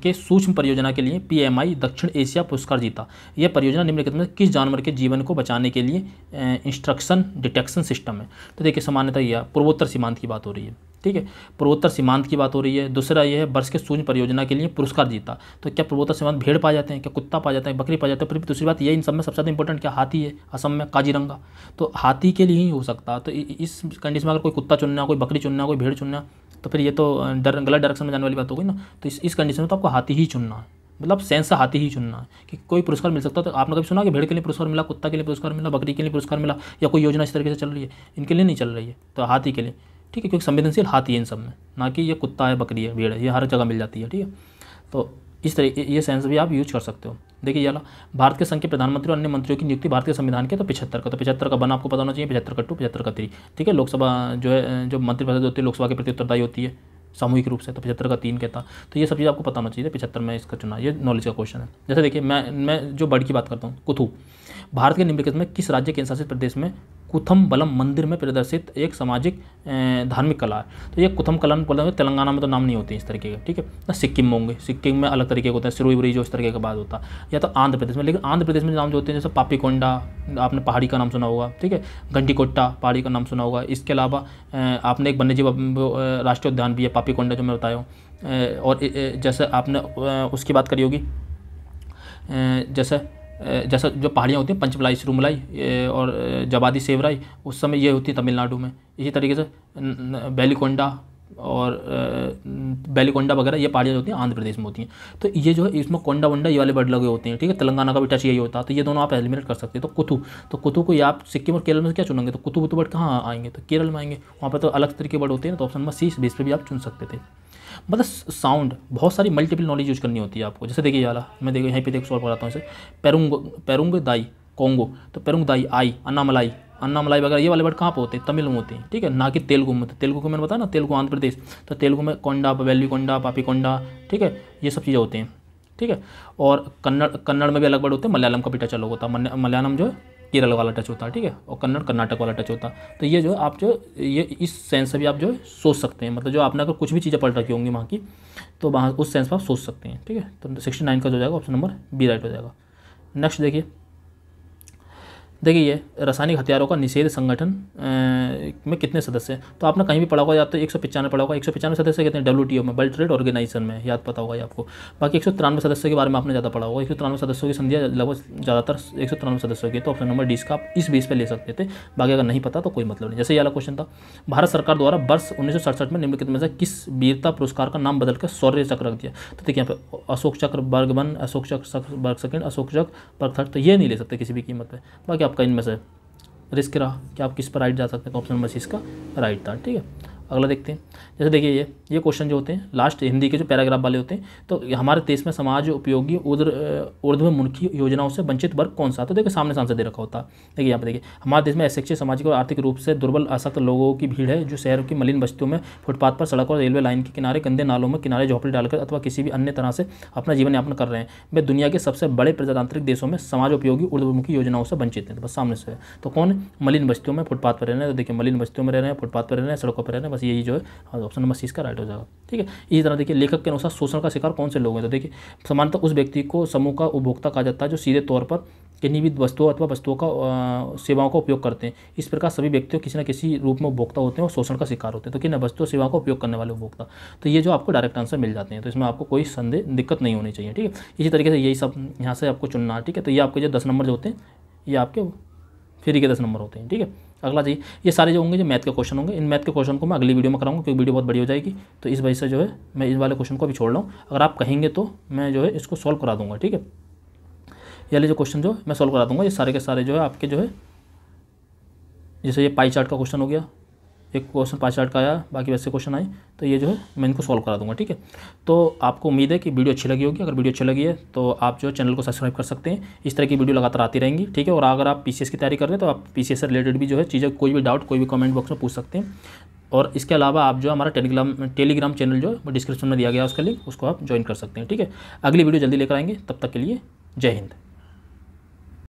के सूक्ष्म परियोजना के लिए PMI दक्षिण एशिया पुरस्कार जीता। यह परियोजना निम्नलिखित में किस जानवर के जीवन को बचाने के लिए इंस्ट्रक्शन डिटेक्शन सिस्टम है। तो देखिए सामान्यतः यह पूर्वोत्तर सीमांत की बात हो रही है, ठीक है, पूर्वोत्तर सीमांत की बात हो रही है। दूसरा ये है वर्ष के सूक्ष्म परियोजना के लिए पुरस्कार जीता। तो क्या पूर्वोत्तर सीमांत भेड़ पाए जाते हैं, क्या कुत्ता पाए जाता है, बकरी पाए जाते हैं। फिर दूसरी बात ये, इन सब में सबसे ज़्यादा इंपॉर्टेंट क्या, हाथी है, असम में काजीरंगा, तो हाथी के लिए ही हो सकता। तो इस कंडीशन में अगर कोई कुत्ता चुनना, कोई बकरी चुनना, कोई भेड़ चुनना, तो फिर ये तो गलत डायरेक्शन में जाने वाली बात होगी ना। तो इस कंडीशन में तो आपको हाथी ही चुनना है, मतलब सेंस से हाथी ही चुनना है कि कोई पुरस्कार मिल सकता है। तो आपने कभी सुना कि भेड़ के लिए पुरस्कार मिला, कुत्ता के लिए पुरस्कार मिला, बकरी के लिए पुरस्कार मिला, या कोई योजना इस तरीके से चल रही है, इनके लिए नहीं चल रही है, तो हाथी के लिए, ठीक है, क्योंकि संवेदनशील हाथी है इन सब में, ना कि ये कुत्ता है, बकरी है, भेड़ है, ये हर जगह मिल जाती है, ठीक है। तो इस तरीके ये सेंस भी आप यूज कर सकते हो। देखिए ये भारत के संघ के प्रधानमंत्री और अन्य मंत्रियों की नियुक्ति भारत के संविधान के, तो 75 का, तो 75 का 1 आपको पता होना चाहिए, 75 का 2, 75 का 3, ठीक है। लोकसभा जो है, जो मंत्रिपरिषद होती है लोकसभा के प्रति उत्तरदायी होती है सामूहिक रूप से, तो 75 का 3 कहता। तो ये सब चीज़ आपको पता होना चाहिए, 75 में इसका चुना, ये नॉलेज का क्वेश्चन है। जैसे देखिए मैं जो बर्ड की बात करता हूँ, कुथू, भारत के निम्नलिखित में किस राज्य केंद्र शासित प्रदेश में कुथम बलम मंदिर में प्रदर्शित एक सामाजिक धार्मिक कला है। तो ये कुथम कला तेलंगाना में तो नाम नहीं होते इस तरीके के, ठीक है ना। सिक्किम में होंगे, सिक्किम में अलग तरीके के होते हैं, सिरोही जो इस तरीके का बात होता है, या तो आंध्र प्रदेश में। लेकिन आंध्र प्रदेश में नाम जो होते हैं, जैसे पापीकोंडा, आपने पहाड़ी का नाम सुना होगा, ठीक है, गंडीकोट्टा पहाड़ी का नाम सुना होगा। इसके अलावा आपने एक वन्यजीव राष्ट्रीय उद्यान भी है पापीकोंडा, जो मैं बताया हूँ। और जैसे आपने उसकी बात करी होगी, जैसा जो पहाड़ियाँ होती हैं, पंचमलाई, सिरुमलाई और जवादी सेवराई, उस समय ये होती है तमिलनाडु में। इसी तरीके से बेलीकोंडा और बेलीकोंडा वगैरह ये पहाड़ियाँ होती हैं आंध्र प्रदेश में होती हैं। तो ये जो है इसमें कोंडा वंडा ये वाले वर्ड लगे होते हैं, ठीक है। तेलंगाना का भी टच यही होता है, तो ये दोनों आप एलिमिनेट कर सकते हैं। तो कुथू को या आप सिक्किम और केरल में क्या चुनेंगे, तो कुथू वर्ड कहाँ आएंगे, तो केरल में आएंगे, वहाँ पर तो अलग तरीके वर्ड होते हैं। तो ऑप्शन नंबर सी बेस पर भी आप चुन सकते थे। मतलब साउंड बहुत सारी मल्टीपल नॉलेज यूज करनी होती है आपको। जैसे देखिए वाला मैं देखिए यहीं पे देख सॉल्व कराता हूँ इसे। पेरुंग दाई कोंगो, तो पेरुंग दाई आई, अन्नामलाई अन्नामलाई वगैरह ये वाले वर्ड कहाँ पे होते हैं, तमिल में होते हैं, ठीक है, ना कि तेलुगु में। तो तेलुगु को मैंने बताया ना, तेलुगु आंध्र प्रदेश, तो तेलुगु में कोंडा, वेल्लीकोंडा, पापीकोंडा, ठीक है, ये सब चीज़ें होती हैं, ठीक है। और कन्नड़ में भी अलग वर्ड होते हैं, मलयालम का भी टच अलग होता है, मलयालम जो केरल वाला टच होता है, ठीक है, और कन्नड़ कर्नाटक वाला टच होता है। तो ये जो आप जो ये इस सेंस से भी आप जो सोच सकते हैं, मतलब जो आपने अगर कुछ भी चीज़ें पढ़ रखी होंगी वहाँ की, तो वहाँ उस सेंस पर आप सोच सकते हैं, ठीक है। तो 69 का जो जाएगा ऑप्शन नंबर बी राइट हो जाएगा। नेक्स्ट देखिए ये रासायनिक हथियारों का निषेध संगठन में कितने सदस्य हैं। तो आपने कहीं भी पढ़ा होगा, या तो 195 पढ़ा होगा, 195 सदस्य कितने हैं WTO में, वर्ल्ड ट्रेड ऑर्गेनाइजेशन में, याद पता होगा ये आपको। बाकी 193 सदस्य के बारे में आपने ज़्यादा पढ़ा होगा, 193 सदस्यों की संख्या लगभग ज़्यादातर 193 सदस्यों की, तो ऑप्शन नंबर 20 का आप इस बेस पर ले सकते थे। बाकी अगर नहीं पता तो कोई मतलब नहीं। जैसे ये वाला क्वेश्चन था, भारत सरकार द्वारा वर्ष 1967 में निम्नलिखित में से किस वीरता पुरस्कार का नाम बदलकर शौर्य चक्र रख दिया। तो देखिए यहाँ पे अशोक चक्र वर्ग 1, अशोक चक्र वर्ग 2, अशोक चक्र वर्ग 3, तो ये नहीं ले सकते किसी भी कीमत पर। बाकी आपका इनमें से रिस्क रहा कि आप किस पर राइट जा सकते हैं, तो ऑप्शन नंबर 20 का राइट था, ठीक है। अगला देखते हैं, जैसे देखिए ये क्वेश्चन जो होते हैं लास्ट हिंदी के जो पैराग्राफ वाले होते हैं, तो हमारे देश में समाज उपयोगी ऊर्ध्वमुखी योजनाओं से वंचित वर्ग कौन सा। तो देखिए सामने सांसद दे रखा होता है। देखिए यहाँ पर देखिए, हमारे देश में अशिक्षित, सामाजिक और आर्थिक रूप से दुर्बल आसक्त लोगों की भीड़ है, जो शहरों की मलिन बस्तियों में, फुटपाथ पर, सड़क और रेलवे लाइन के किनारे, गंदे नालों में किनारे झोपड़ी डालकर अथवा किसी भी अन्य तरह से अपना जीवन यापन कर रहे हैं। वे दुनिया के सबसे बड़े प्रजातांत्रिक देशों में समाज उपयोगी ऊर्ध्वमुखी योजनाओं से वंचित हैं। तो बस सामने से है, तो कौन, मलिन बस्तियों में, फुटपाथ पर रहने। तो देखिए मलिन बस्तियों में रह रहे हैं, फुटपाथ पर रह रहे हैं, सड़कों पर रह रहे हैं, बस यही जो है ऑप्शन नंबर 20 का राइट हो जाएगा, ठीक है। इसी तरह देखिए लेखक के अनुसार शोषण का शिकार कौन से लोग हैं। तो देखिए सामान्यतः उस व्यक्ति को समूह का उपभोक्ता कहा जाता है जो सीधे तौर पर किन्हीं भी वस्तुओं अथवा वस्तुओं का सेवाओं का उपयोग करते हैं। इस प्रकार सभी व्यक्तियों किसी न किसी रूप में उपभोक्ता होते हैं और शोषण का शिकार होते हैं। तो किन वस्तुओं सेवाओं का उपयोग करने वाले उपभोक्ता, तो ये जो आपको डायरेक्ट आंसर मिल जाते हैं, तो इसमें आपको कोई दिक्कत नहीं होनी चाहिए, ठीक है। इसी तरीके से यही सब यहाँ से आपको चुनना है, ठीक है। तो ये आपके जो 10 नंबर जो होते हैं ये आपके फ्री के 10 नंबर होते हैं, ठीक है। अगला जी, ये सारे जो होंगे जो मैथ के क्वेश्चन होंगे, इन मैथ के क्वेश्चन को मैं अगली वीडियो में कराऊंगा, क्योंकि वीडियो बहुत बड़ी हो जाएगी। तो इस वजह से जो है मैं इस वाले क्वेश्चन को भी छोड़ रहा हूँ। अगर आप कहेंगे तो मैं जो है इसको सॉल्व करा दूंगा, ठीक है। ये वाले जो क्वेश्चन जो मैं सॉल्व करा दूंगा, ये सारे के सारे जो है आपके जो है, जैसे ये पाई चार्ट का क्वेश्चन हो गया, एक क्वेश्चन पाई चार्ट का आया, बाकी वैसे क्वेश्चन आए, तो ये जो है मैं इनको सॉल्व करा दूंगा, ठीक है। तो आपको उम्मीद है कि वीडियो अच्छी लगी होगी। अगर वीडियो अच्छी लगी है तो आप जो चैनल को सब्सक्राइब कर सकते हैं। इस तरह की वीडियो लगातार आती रहेंगी, ठीक है। और अगर आप PCS की तैयारी कर रहे हैं तो आप PCS से रिलेटेड भी जो है चीज़ें, कोई भी डाउट कोई भी कमेंट बॉक्स में पूछ सकते हैं। और इसके अलावा आप जो हमारा टेलीग्राम चैनल जो है वो डिस्क्रिप्शन में दिया गया है, उसका लिंक, उसको आप ज्वाइन कर सकते हैं, ठीक है। अगली वीडियो जल्दी लेकर आएंगे, तब तक के लिए जय हिंद।